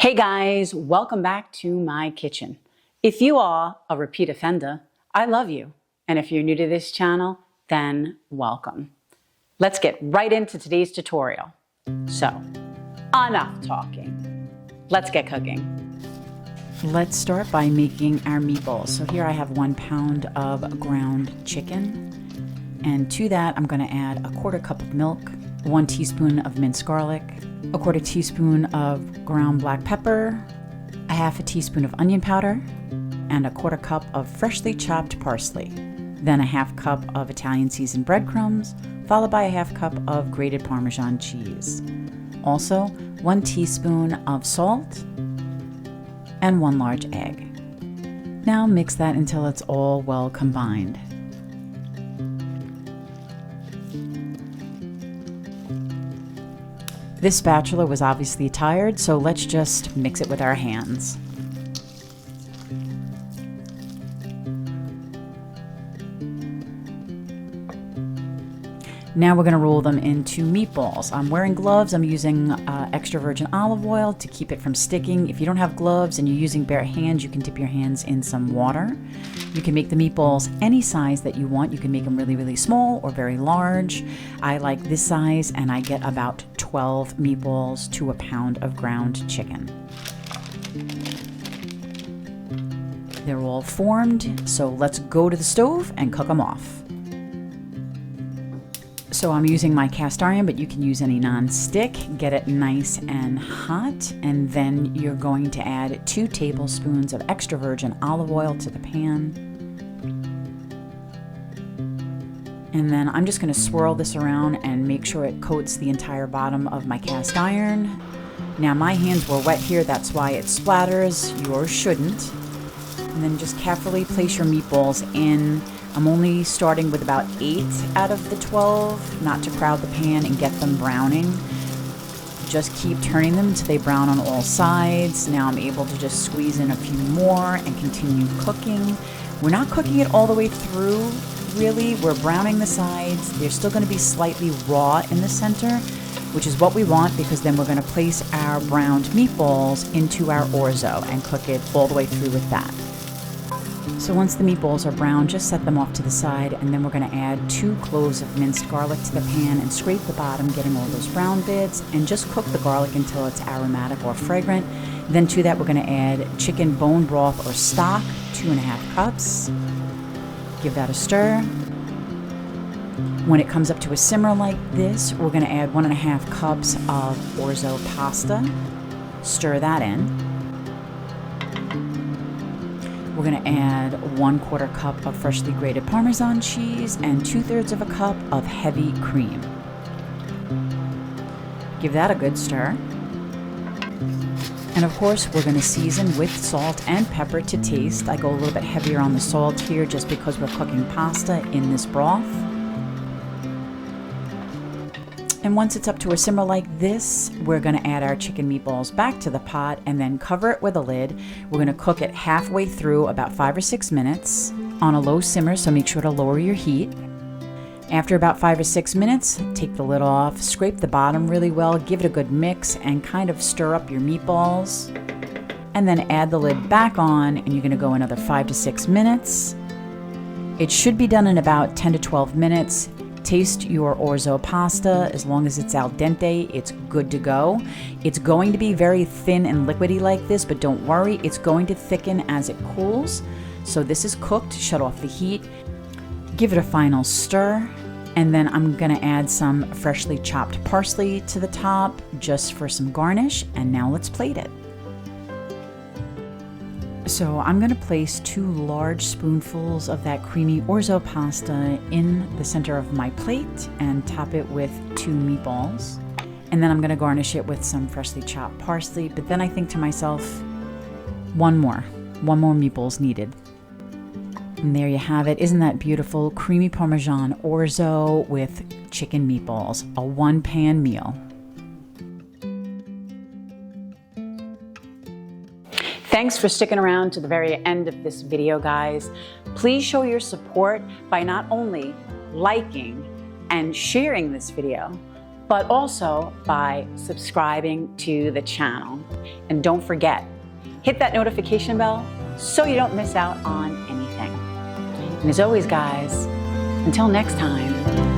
Hey guys, welcome back to my kitchen. If you are a repeat offender, I love you. And if you're new to this channel, then welcome. Let's get right into today's tutorial. So, enough talking. Let's get cooking. Let's start by making our meatballs. So here I have 1 pound of ground chicken. And to that, I'm going to add a 1/4 cup of milk, 1 teaspoon of minced garlic, a 1/4 teaspoon of ground black pepper, a 1/2 teaspoon of onion powder, and a 1/4 cup of freshly chopped parsley. Then a 1/2 cup of Italian seasoned breadcrumbs, followed by a 1/2 cup of grated Parmesan cheese. Also, 1 teaspoon of salt and 1 large egg. Now mix that until it's all well combined. This spatula was obviously tired, so let's just mix it with our hands. Now we're going to roll them into meatballs. I'm wearing gloves. I'm using extra virgin olive oil to keep it from sticking. If you don't have gloves and you're using bare hands, you can dip your hands in some water. You can make the meatballs any size that you want. You can make them really, really small or very large. I like this size, and I get about 12 meatballs to a pound of ground chicken. They're all formed, so let's go to the stove and cook them off. So I'm using my cast iron, but you can use any non-stick. Get it nice and hot, and then you're going to add 2 tablespoons of extra virgin olive oil to the pan. And then I'm just going to swirl this around and make sure it coats the entire bottom of my cast iron. Now my hands were wet here, that's why it splatters. Yours shouldn't. And then just carefully place your meatballs in. I'm only starting with about 8 out of the 12, not to crowd the pan and get them browning. Just keep turning them until they brown on all sides. Now I'm able to just squeeze in a few more and continue cooking. We're not cooking it all the way through, really. We're browning the sides. They're still going to be slightly raw in the center, which is what we want, because then we're going to place our browned meatballs into our orzo and cook it all the way through with that. So once the meatballs are brown, just set them off to the side, and then we're going to add 2 cloves of minced garlic to the pan and scrape the bottom, getting all those brown bits, and just cook the garlic until it's aromatic or fragrant. Then to that, we're going to add chicken bone broth or stock, 2½ cups. Give that a stir. When it comes up to a simmer like this, we're going to add 1½ cups of orzo pasta. Stir that in. We're going to add 1/4 cup of freshly grated Parmesan cheese and 2/3 of a cup of heavy cream. Give that a good stir. And of course, we're going to season with salt and pepper to taste. I go a little bit heavier on the salt here just because we're cooking pasta in this broth. And once it's up to a simmer like this, we're going to add our chicken meatballs back to the pot and then cover it with a lid. We're going to cook it halfway through, about 5 or 6 minutes on a low simmer, so make sure to lower your heat. After about 5 or 6 minutes, take the lid off, scrape the bottom really well, give it a good mix, and kind of stir up your meatballs. And then add the lid back on, and you're going to go another 5 to 6 minutes. It should be done in about 10 to 12 minutes. Taste your orzo pasta. As long as it's al dente, it's good to go. It's going to be very thin and liquidy like this, but don't worry, it's going to thicken as it cools. So this is cooked. Shut off the heat. Give it a final stir. And then I'm going to add some freshly chopped parsley to the top just for some garnish. And now let's plate it. So I'm going to place 2 large spoonfuls of that creamy orzo pasta in the center of my plate and top it with 2 meatballs. And then I'm going to garnish it with some freshly chopped parsley. But then I think to myself, one more meatballs needed. And there you have it. Isn't that beautiful? Creamy Parmesan orzo with chicken meatballs, a 1-pan meal. Thanks for sticking around to the very end of this video, guys. Please show your support by not only liking and sharing this video, but also by subscribing to the channel. And don't forget, hit that notification bell so you don't miss out on anything. And as always, guys, until next time,